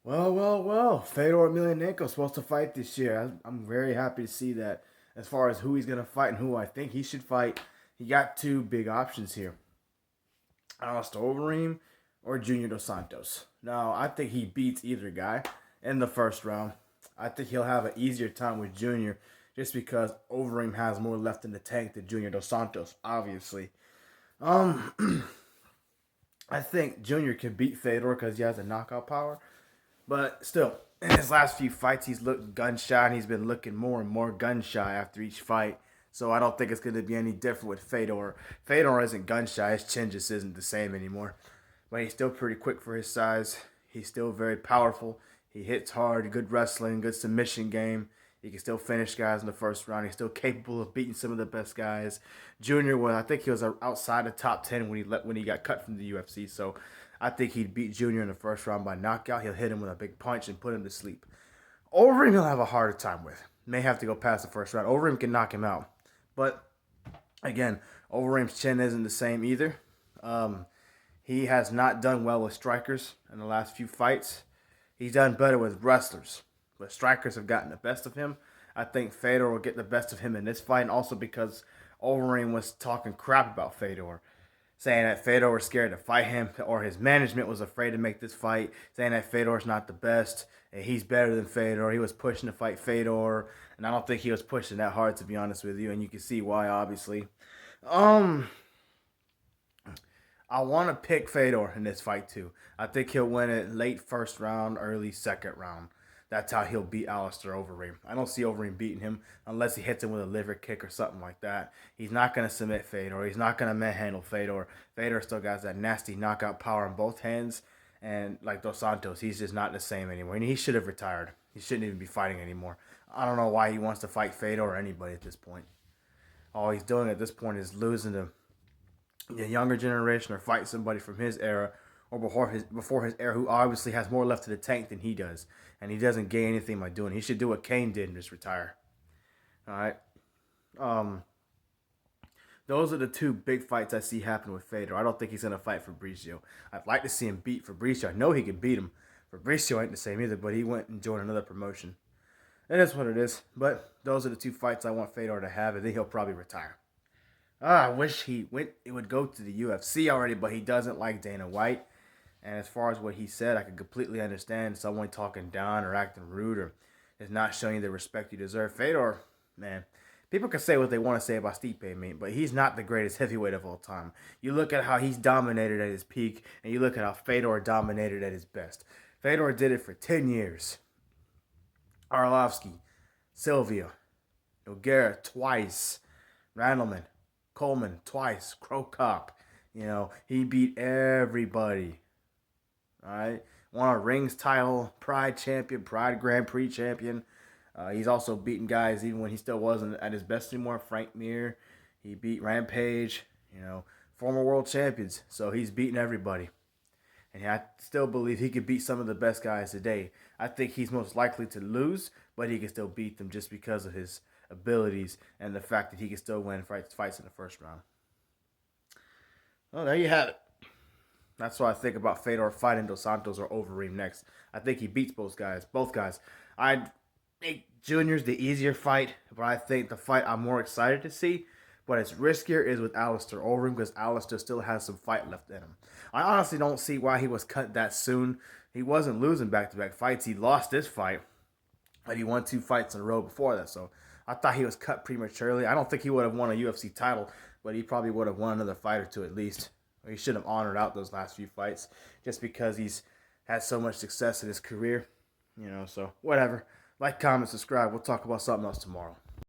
Well. Fedor Emelianenko supposed to fight this year. I'm very happy to see that. As far as who he's going to fight and who I think he should fight, he got two big options here. Alistair Overeem or Junior Dos Santos. Now, I think he beats either guy in the first round. I think he'll have an easier time with Junior just because Overeem has more left in the tank than Junior Dos Santos, obviously. Um, I think Junior can beat Fedor because he has a knockout power. But still, in his last few fights, he's looked gun shy, and he's been looking more and more gun shy after each fight. So I don't think it's going to be any different with Fedor. Fedor isn't gun shy. His chin just isn't the same anymore. But he's still pretty quick for his size. He's still very powerful. He hits hard, good wrestling, good submission game. He can still finish guys in the first round. He's still capable of beating some of the best guys. Junior was, I think he was outside the top 10 when he got cut from the UFC. So I think he'd beat Junior in the first round by knockout. He'll hit him with a big punch and put him to sleep. Overeem he'll have a harder time with. May have to go past the first round. Overeem can knock him out. But again, Overeem's chin isn't the same either. He has not done well with strikers in the last few fights. He's done better with wrestlers. But strikers have gotten the best of him. I think Fedor will get the best of him in this fight. And also because Overeem was talking crap about Fedor, saying that Fedor was scared to fight him, or his management was afraid to make this fight, saying that Fedor's not the best, and he's better than Fedor. He was pushing to fight Fedor, and I don't think he was pushing that hard, to be honest with you, and you can see why, obviously. Um, I want to pick Fedor in this fight, too. I think he'll win it late first round, early second round. That's how he'll beat Alistair Overeem. I don't see Overeem beating him unless he hits him with a liver kick or something like that. He's not going to submit Fedor. He's not going to manhandle Fedor. Fedor still got that nasty knockout power in both hands. And like Dos Santos, he's just not the same anymore. And he should have retired. He shouldn't even be fighting anymore. I don't know why he wants to fight Fedor or anybody at this point. All he's doing at this point is losing to the younger generation or fight somebody from his era or before his era who obviously has more left to the tank than he does. And he doesn't gain anything by doing it. He should do what Kane did and just retire. All right. Um, those are the two big fights I see happen with Fedor. I don't think he's going to fight Fabricio. I'd like to see him beat Fabricio. I know he can beat him. Fabricio ain't the same either, but he went and joined another promotion. It is what it is. But those are the two fights I want Fedor to have, and then he'll probably retire. I wish it would go to the UFC already, but he doesn't like Dana White. And as far as what he said, I can completely understand someone talking down or acting rude or is not showing you the respect you deserve. Fedor, man, people can say what they want to say about Stipe, mate, but he's not the greatest heavyweight of all time. You look at how he's dominated at his peak, and you look at how Fedor dominated at his best. Fedor did it for 10 years. Arlovsky, Sylvia, Nogueira twice, Randleman, Coleman twice, Crow Cop. He beat everybody. All right, won a rings title, Pride champion, Pride Grand Prix champion. He's also beaten guys even when he still wasn't at his best anymore. Frank Mir, he beat Rampage. Former world champions. So he's beaten everybody, and I still believe he could beat some of the best guys today. I think he's most likely to lose, but he can still beat them just because of his abilities and the fact that he can still win fights in the first round. Well, there you have it. That's what I think about Fedor fighting Dos Santos or Overeem next. I think he beats both guys. I think Junior's the easier fight, but I think the fight I'm more excited to see, but it's riskier, is with Alistair Overeem because Alistair still has some fight left in him. I honestly don't see why he was cut that soon. He wasn't losing back-to-back fights. He lost this fight, but he won 2 fights in a row before that. So I thought he was cut prematurely. I don't think he would have won a UFC title, but he probably would have won another fight or two at least. He should have honored out those last few fights just because he's had so much success in his career. So whatever. Like, comment, subscribe. We'll talk about something else tomorrow.